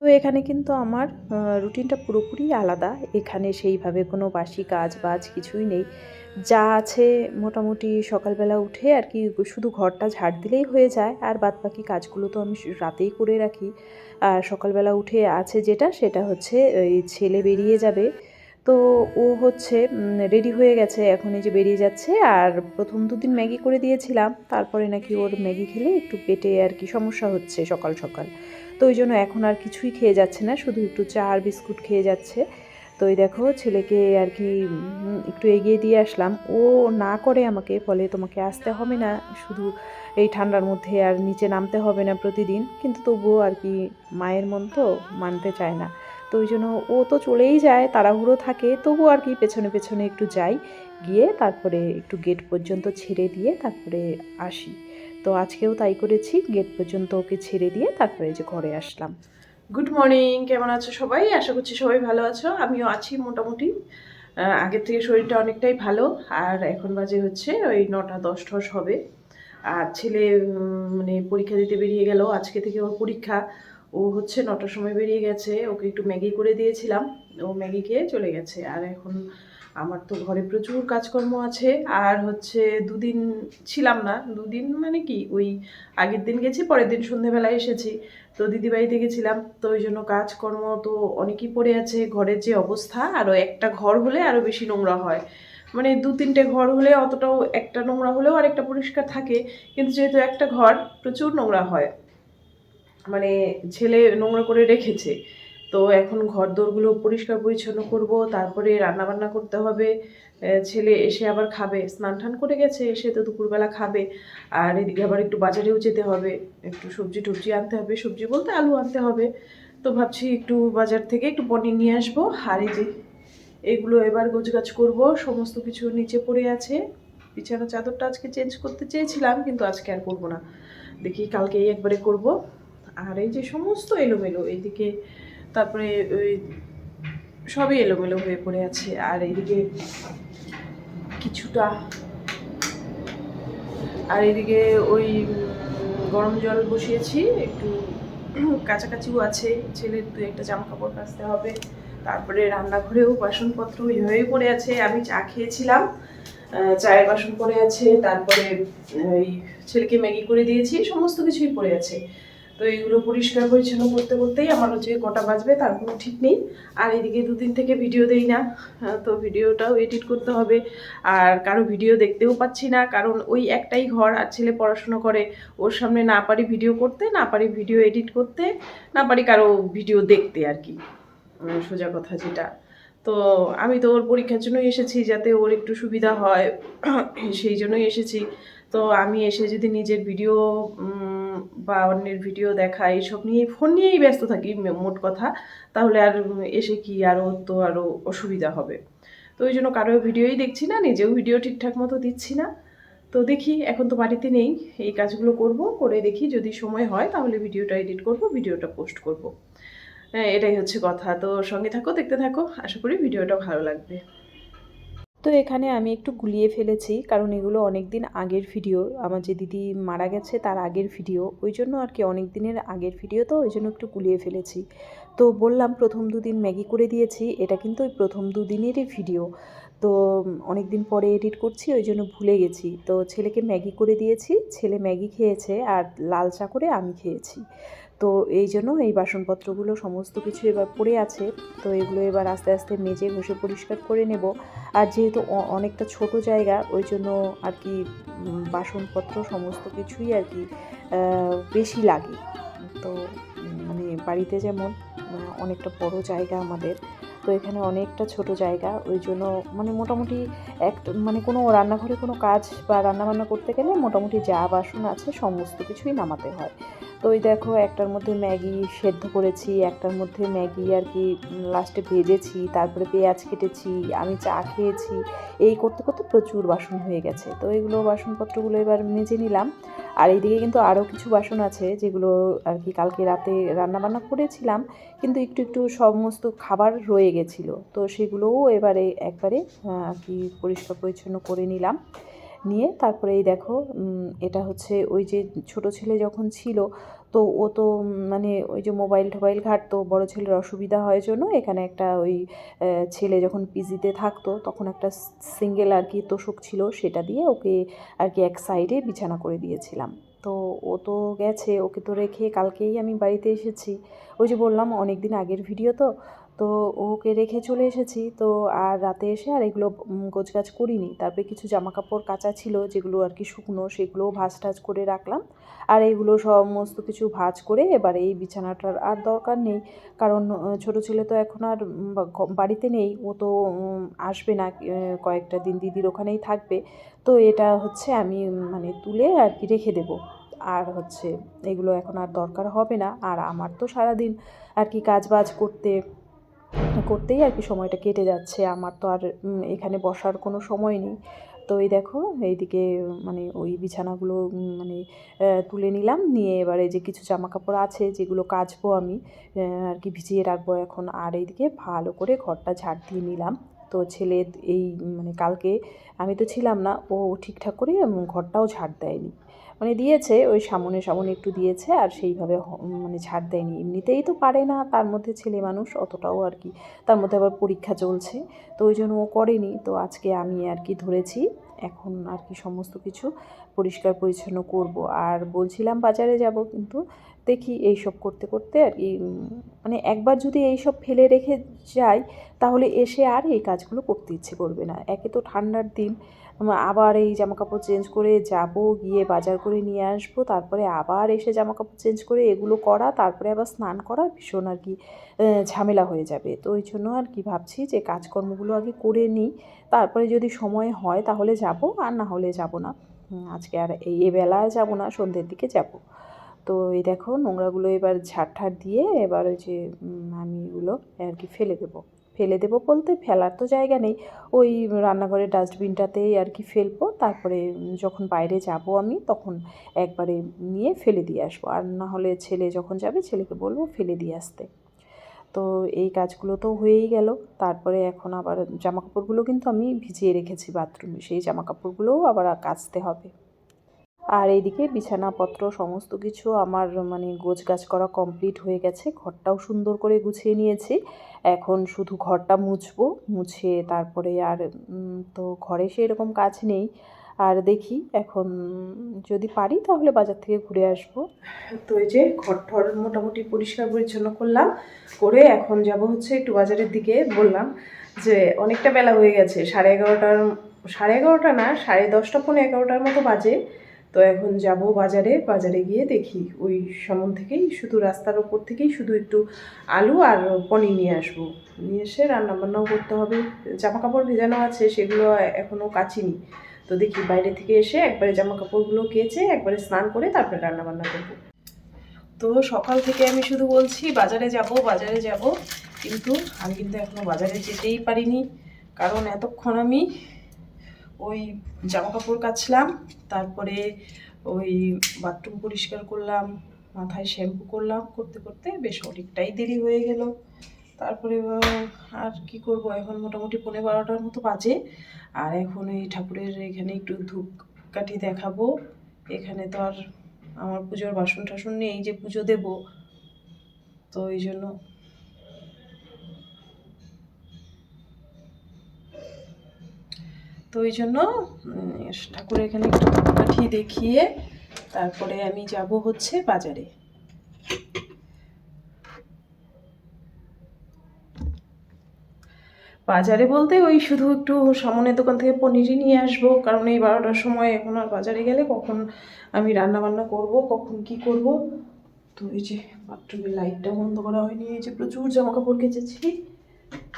তো এখানে কিন্তু আমার রুটিনটা পুরোপুরি আলাদা। এখানে সেইভাবে কোনো বাসি কাজ-বাজ কিছুই নেই। যা আছে মোটামুটি সকালবেলা উঠে আর কি শুধু ঘরটা ঝাড় দিলেই হয়ে যায়। আর বাদবাকি কাজগুলো তো আমি রাতেই করে রাখি। আর সকালবেলা উঠে আছে যেটা সেটা হচ্ছে এই ছেলে বেরিয়ে যাবে। তো ও হচ্ছে রেডি হয়ে গেছে। এখন এই যে বেরিয়ে যাচ্ছে। আর ১ম ২ দিন ম্যাগি করে দিয়েছিলাম। তারপরে নাকি ওর ম্যাগি খেলে একটু পেটে আর কি সমস্যা হচ্ছে সকাল, সকাল। তো ওই জন্য এখন আর কিছুই খেয়ে যাচ্ছে না, শুধু একটু চা আর বিস্কুট খেয়ে যাচ্ছে। তো এই দেখো ছেলেকে আর কি একটু এগিয়ে দিয়ে আসলাম। ও না করে আমাকে বলে তোমাকে আসতে হবে না, শুধু এই ঠান্ডার মধ্যে আর নিচে নামতে হবে না প্রতিদিন, কিন্তু তবুও আর কি মায়ের মন তো মানতে চায় না। তো ওই জন্য ও তো চলেই যায়, তাড়াহুড়ো থাকে, তবুও আর কি পেছনে পেছনে একটু যাই, গিয়ে তারপরে একটু গেট পর্যন্ত ছেড়ে দিয়ে তারপরে আসি। তো আজকেও তাই করেছি, গেট পর্যন্ত ওকে ছেড়ে দিয়ে তারপরে যে ঘরে আসলাম। গুড মর্নিং, কেমন আছো সবাই? আশা করছি সবাই ভালো আছো, আমিও আছি মোটামুটি। আগের থেকে শরীরটা অনেকটাই ভালো। আর এখন বাজে হচ্ছে ওই 9টা 10 হবে। আর ছেলে মানে পরীক্ষা দিতে বেরিয়ে গেল, আজকে থেকে ওর পরীক্ষা। ও হচ্ছে 9টার সময় বেরিয়ে গেছে, ওকে একটু ম্যাগি করে দিয়েছিলাম, ও ম্যাগি খেয়ে চলে গেছে। আর এখন আমার তো ঘরে প্রচুর কাজকর্ম আছে। আর হচ্ছে 2 দিন ছিলাম না, 2 দিন মানে কি ওই আগের দিন গেছি, পরের দিন সন্ধেবেলায় এসেছি। তো দিদিবাড়িতে গেছিলাম, তো ওই জন্য কাজকর্ম তো অনেকই পড়ে আছে। ঘরের যে অবস্থা, আরও একটা ঘর হলে আরও বেশি নোংরা হয়। মানে 2-3টে ঘর হলে অতটাও, একটা নোংরা হলেও আরেকটা পরিষ্কার থাকে, কিন্তু যেহেতু একটা ঘর, প্রচুর নোংরা হয়। মানে ছেলে নোংরা করে রেখেছে। তো এখন ঘর দোরগুলো পরিষ্কার পরিচ্ছন্ন করব, তারপরে রান্নাবান্না করতে হবে। ছেলে এসে আবার খাবে, স্নান টান করে গেছে, এসে তো দুপুরবেলা খাবে। আর এদিকে আবার একটু বাজারেও যেতে হবে, একটু সবজি টবজি আনতে হবে, সবজি বলতে আলু আনতে হবে। তো ভাবছি একটু বাজার থেকে একটু পনির নিয়ে আসবো। আর এই যে এগুলো এবার গোছগাছ করব, সমস্ত কিছু নিচে পড়ে আছে। বিছানা চাদরটা আজকে চেঞ্জ করতে চেয়েছিলাম, কিন্তু আজকে আর করবো না, দেখি কালকেই একবারে করব। আর এই যে সমস্ত এলোমেলো এইদিকে, তারপরে ওই সবই এলোমেলো হয়ে পড়ে আছে। আর এইদিকে কিছুটা, আর এদিকে ওই গরম জল বসিয়েছি, একটু কাছাকাছিও আছে, ছেলের 2-1টা জামা কাপড় কাচতে হবে। তারপরে রান্নাঘরেও বাসনপত্র ওইভাবেই পড়ে আছে, আমি চা খেয়েছিলাম, চায়ের বাসন পড়ে আছে, তারপরে ওই ছেলেকে ম্যাগি করে দিয়েছি, সমস্ত কিছুই পড়ে আছে। তো এইগুলো পরিষ্কার পরিচ্ছন্ন করতে করতেই আমার হচ্ছে কটা বাজবে তার কোনো ঠিক নেই। আর এদিকে 2 দিন থেকে ভিডিও দেই না, তো ভিডিওটাও এডিট করতে হবে। আর কারো ভিডিও দেখতেও পাচ্ছি না, কারণ ওই একটাই ঘর, আর ছেলে পড়াশুনো করে, ওর সামনে না পারি ভিডিও করতে, না পারি ভিডিও এডিট করতে, না পারি কারো ভিডিও দেখতে আর কি, সোজা কথা যেটা। তো আমি তো ওর পরীক্ষার জন্যই এসেছি, যাতে ওর একটু সুবিধা হয়, সেই জন্যই এসেছি। তো আমি এসে যদি নিজের ভিডিও বা অন্যের ভিডিও দেখা এইসব নিয়েই, ফোন নিয়েই ব্যস্ত থাকি মোট কথা, তাহলে আর এসে কি আরও তো আরও অসুবিধা হবে। তো ওই জন্য কারো ভিডিওই দেখছি না, নিজেও ভিডিও ঠিকঠাক মতো দিচ্ছি না। তো দেখি, এখন তো বাড়িতে নেই, এই কাজগুলো করব, করে দেখি যদি সময় হয় তাহলে ভিডিওটা এডিট করব, ভিডিওটা পোস্ট করব। হ্যাঁ, এটাই হচ্ছে কথা। তো সঙ্গে থাকো, দেখতে থাকো, আশা করি ভিডিওটা ভালো লাগবে। তো এখানে আমি একটু গুলিয়ে ফেলেছি, কারণ এগুলো অনেক দিন আগের ভিডিও, আমার যে দিদি মারা গেছে তার আগের ভিডিও, ওই জন্য আর কি অনেক দিনের আগের ভিডিও, তো ওই জন্য একটু গুলিয়ে ফেলেছি। তো বললাম ১ম ২ দিন ম্যাগি করে দিয়েছি, এটা কিন্তু ওই ১ম ২ দিনেরই ভিডিও। তো অনেক দিন পরে এডিট করছি, ওই জন্য ভুলে গেছি। তো ছেলেকে ম্যাগি করে দিয়েছি, ছেলে ম্যাগি খেয়েছে, আর লাল চা করে আমি খেয়েছি। তো এই জন্য এই বাসনপত্রগুলো সমস্ত কিছু এবার পড়ে আছে। তো এগুলো এবার আস্তে আস্তে মেজে ঘষে পরিষ্কার করে নেব। আর যেহেতু অনেকটা ছোট জায়গা, ওই জন্য আর কি বাসনপত্র সমস্ত কিছুই আর কি বেশি লাগে। তো মানে বাড়িতে যেমন অনেকটা বড় জায়গা আমাদের, তো এখানে অনেকটা ছোট জায়গা, ওই জন্য মানে মোটামুটি মানে কোনো রান্নাঘরে কোনো কাজ বা রান্নাবান্না করতে গেলে মোটামুটি যা বাসন আছে সমস্ত কিছুই নামাতে হয়। তো ওই দেখো, একটার মধ্যে ম্যাগি সেদ্ধ করেছি, একটার মধ্যে ম্যাগি আর কি লাস্টে ভেজেছি, তারপরে পেঁয়াজ কেটেছি, আমি চা খেয়েছি, এই করতে করতে প্রচুর বাসন হয়ে গেছে। তো এইগুলো বাসনপত্রগুলো এবার মেজে নিলাম। আর এইদিকে কিন্তু আরও কিছু বাসন আছে, যেগুলো আর কি কালকে রাতে রান্নাবান্না করেছিলাম, কিন্তু একটু একটু সমস্ত খাবার রয়ে গেছিলো, তো সেগুলোও এবারে একবারে আর কি পরিষ্কার পরিচ্ছন্ন করে নিলাম। নিয়ে তারপরে এই দেখো, এটা হচ্ছে ওই যে ছোট ছেলে যখন ছিল তো ও তো মানে ওই যে মোবাইল টোবাইল ঘাঁটতো, বড় ছেলের অসুবিধা হয় জন্য এখানে একটা ওই ছেলে যখন পিজিতে থাকতো তখন একটা সিঙ্গেল আর কি তোষক ছিল, সেটা দিয়ে ওকে আর কি এক সাইডে বিছানা করে দিয়েছিলাম। তো ও তো গেছে, ওকে তো রেখে কালকেই আমি বাড়িতে এসেছি। ওই যে বললাম অনেক দিন আগের ভিডিও তো, তো ওকে রেখে চলে এসেছি। তো আর রাতে এসে আর এগুলো গোছগাছ করিনি। তারপরে কিছু জামা কাপড় কাচা ছিল যেগুলো আর কি শুকনো, সেগুলোও ভাঁজ টাজ করে রাখলাম। আর এইগুলো সমস্ত কিছু ভাঁজ করে এবার এই বিছানাটার আর দরকার নেই, কারণ ছোটো ছেলে তো এখন আর বাড়িতে নেই, ও তো আসবে না, কয়েকটা দিন দিদির ওখানেই থাকবে। তো এটা হচ্ছে আমি মানে তুলে আর কি রেখে দেবো। আর হচ্ছে এগুলো এখন আর দরকার হবে না। আর আমার তো সারাদিন আর কি কাজ বাজ করতেই আর কি সময়টা কেটে যাচ্ছে, আমার তো আর এখানে বসার কোনো সময় নেই। তো এই দেখো এইদিকে মানে ওই বিছানাগুলো মানে তুলে নিলাম, নিয়ে এবারে যে কিছু জামা কাপড় আছে যেগুলো কাচবো আমি আর কি ভিজিয়ে রাখবো এখন। আর এইদিকে ভালো করে ঘরটা ঝাড় দিয়ে নিলাম। তো ছেলে এই মানে কালকে আমি তো ছিলাম না, ও ঠিকঠাক করে ঘরটাও ঝাড় দেয়নি, মানে দিয়েছে ওই সামনে সামনে একটু দিয়েছে, আর সেইভাবে মানে ঝাড় দেয়নি। এমনিতেই তো পারে না, তার মধ্যে ছেলে মানুষ অতটাও আর কি, তার মধ্যে আবার পরীক্ষা চলছে, তো ওই জন্য ও করেনি। তো আজকে আমি আর কি ধরেছি, এখন আর কি সমস্ত কিছু পরিষ্কার পরিচ্ছন্ন করব। আর বলছিলাম বাজারে যাব, কিন্তু দেখি এইসব করতে করতে আর কি মানে একবার যদি এইসব ফেলে রেখে যাই তাহলে এসে আর এই কাজগুলো করতে ইচ্ছে করবে না। একে তো ঠান্ডার দিন, আবার এই জামাকাপড় চেঞ্জ করে যাব, গিয়ে বাজার করে নিয়ে আসবো, তারপরে আবার এসে জামাকাপড় চেঞ্জ করে এগুলো করা, তারপরে আবার স্নান করা, ভীষণ আর কি ঝামেলা হয়ে যাবে। তো ওই জন্য আর কি ভাবছি যে কাজকর্মগুলো আগে করে নিই, তারপরে যদি সময় হয় তাহলে যাব, আর না হলে যাব না। আজকে আর এই বেলা যাব না, সন্ধ্যের দিকে যাব। তো এই দেখো নোংরাগুলো এবার ঝাড় দিয়ে এবার ওই যে আমি এগুলো আর কি ফেলে দেবো বলতে ফেলার তো জায়গা নেই, ওই রান্নাঘরের ডাস্টবিনটাতেই আর কি ফেলবো। তারপরে যখন বাইরে যাব আমি তখন একবারে নিয়ে ফেলে দিয়ে আসবো, আর না হলে ছেলে যখন যাবে ছেলেকে বলবো ফেলে দিয়ে আসতে। তো এই কাজগুলো তো হয়েই গেল। তারপরে এখন আবার জামাকাপড়গুলো কিন্তু আমি ভিজিয়ে রেখেছি বাথরুমে, সেই জামাকাপড়গুলোও আবার কাচতে হবে। আর এইদিকে বিছানাপত্র সমস্ত কিছু আমার মানে গোছগাছ করা কমপ্লিট হয়ে গেছে, ঘরটাও সুন্দর করে গুছিয়ে নিয়েছি। এখন শুধু ঘরটা মুছে তারপরে আর তো ঘরে সেরকম কাজ নেই। আর দেখি এখন যদি পারি তাহলে বাজার থেকে ঘুরে আসবো। তো এই যে ঘর মোটামুটি পরিষ্কার পরিচ্ছন্ন করলাম, করে এখন যাব হচ্ছে একটু বাজারের দিকে। বললাম যে অনেকটা বেলা হয়ে গেছে, 11:30 না, 10:30 পৌনে 11টার মতো বাজে। তো এখন যাব বাজারে গিয়ে দেখি ওই সামন থেকেই শুধু রাস্তার ওপর থেকেই শুধু একটু আলু আর পনির নিয়ে আসবো, নিয়ে এসে রান্নাবান্নাও করতে হবে। জামা কাপড় ভেজানো আছে, সেগুলো এখনও কাচিনি। তো দেখি বাইরে থেকে এসে একবারে জামা কাপড়গুলো কেচে একবারে স্নান করে তারপরে রান্নাবান্না করবো। তো সকাল থেকে আমি শুধু বলছি বাজারে যাব, কিন্তু আমি কিন্তু এখনও বাজারে যেতেই পারিনি, কারণ এতক্ষণ আমি ওই জামা কাপড় কাচলাম, তারপরে ওই বাথরুম পরিষ্কার করলাম, মাথায় শ্যাম্পু করলাম, করতে করতে বেশ অনেকটাই দেরি হয়ে গেল। তারপরে আর কি করব, এখন মোটামুটি 11:15 মতো বাজে। আর এখন এই ঠাকুরের এখানে একটু ধূপকাঠি দেখাবো। এখানে তো আর আমার পুজোর বাসন টাসন নেই যে পুজো দেব, তো এই জন্য ঠাকুরের এখানে একটু ধূপকাঠি দেখিয়ে তারপরে আমি যাব হচ্ছে বাজারে। বাজারে বলতে ওই শুধু একটু সামনের দোকান থেকে পনিরই নিয়ে আসবো, কারণ এই 12টার সময় এখন আর বাজারে গেলে কখন আমি রান্না বান্না করব, কখন কি করব। তো এই যে বাথরুমের লাইটটা বন্ধ করা হয়নি, এই যে প্রচুর জামা কাপড় কেচেছি,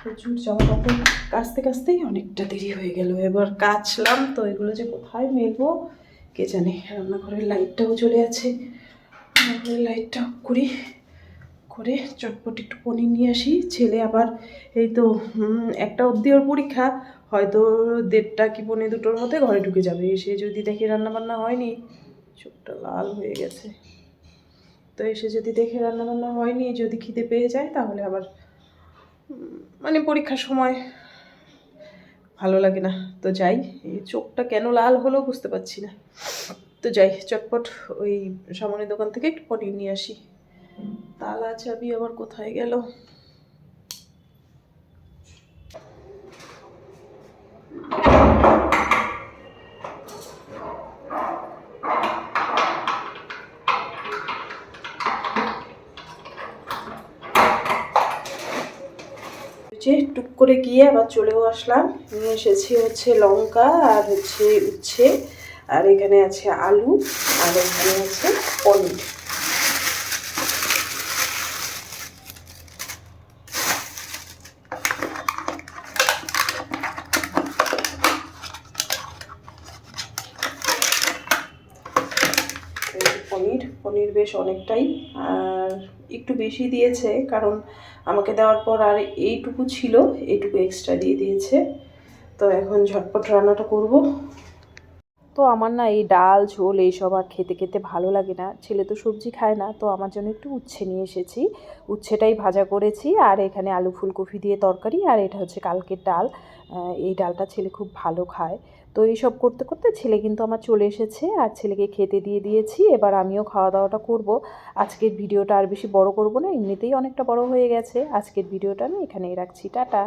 প্রচুর জামা কাপড় কাচতেই অনেকটা দেরি হয়ে গেল। এবার কাচলাম তো এগুলো যে কোথায় মেলবো কে জানে। রান্নাঘরের লাইটটাও চলে আছে, রান্নাঘরের লাইটটা অফ করে চটপট একটু পনির নিয়ে আসি। ছেলে আবার এই তো 1টা অবধি ওর পরীক্ষা, হয়তো 1:30 কি 1:45-2টোর মধ্যে ঘরে ঢুকে যাবে। এসে যদি দেখে রান্নাবান্না হয়নি, চোখটা লাল হয়ে গেছে, তো এসে যদি দেখে রান্নাবান্না হয়নি, যদি খিদে পেয়ে যায় তাহলে আবার মানে পরীক্ষার সময় ভালো লাগে না। তো যাই, এই চোখটা কেন লাল হলো বুঝতে পারছি না। তো যাই চটপট ওই সামনের দোকান থেকে একটু পনির নিয়ে আসি। তালা চাবি আবার কোথায় গেল? যে টুক করে গিয়ে আবার চলেও আসলাম। নিয়ে এসেছি হচ্ছে লঙ্কা আর হচ্ছে উচ্ছে, আর এখানে আছে আলু, আর এখানে আছে পনির। পনির বেশ অনেকটাই, আর একটু বেশি দিয়েছে কারণ আমাকে দেওয়ার পর আর এইটুকু ছিল, এইটুকু এক্সট্রা দিয়ে দিয়েছে। তো এখন ঝটপট রান্নাটা করব। তো আমার না এই ডাল ঝোল এইসব আর খেতে খেতে ভালো লাগে না, ছেলে তো সবজি খায় না, তো আমার জন্য একটু উচ্ছে নিয়ে এসেছি, উচ্ছেটাই ভাজা করেছি, আর এখানে আলু ফুলকপি দিয়ে তরকারি, আর এটা হচ্ছে কালকের ডাল। এই ডালটা ছেলে খুব ভালো খায়। তো এইসব করতে করতে ছেলে কিন্তু আমার চলে এসেছে, আর ছেলেকে খেতে দিয়ে দিয়েছি, এবার আমিও খাওয়া দাওয়াটা করব। আজকের ভিডিওটা আর বেশি বড় করব না, এমনিতেই অনেকটা বড় হয়ে গেছে। আজকের ভিডিওটা আমি এখানেই রাখছি, টাটা।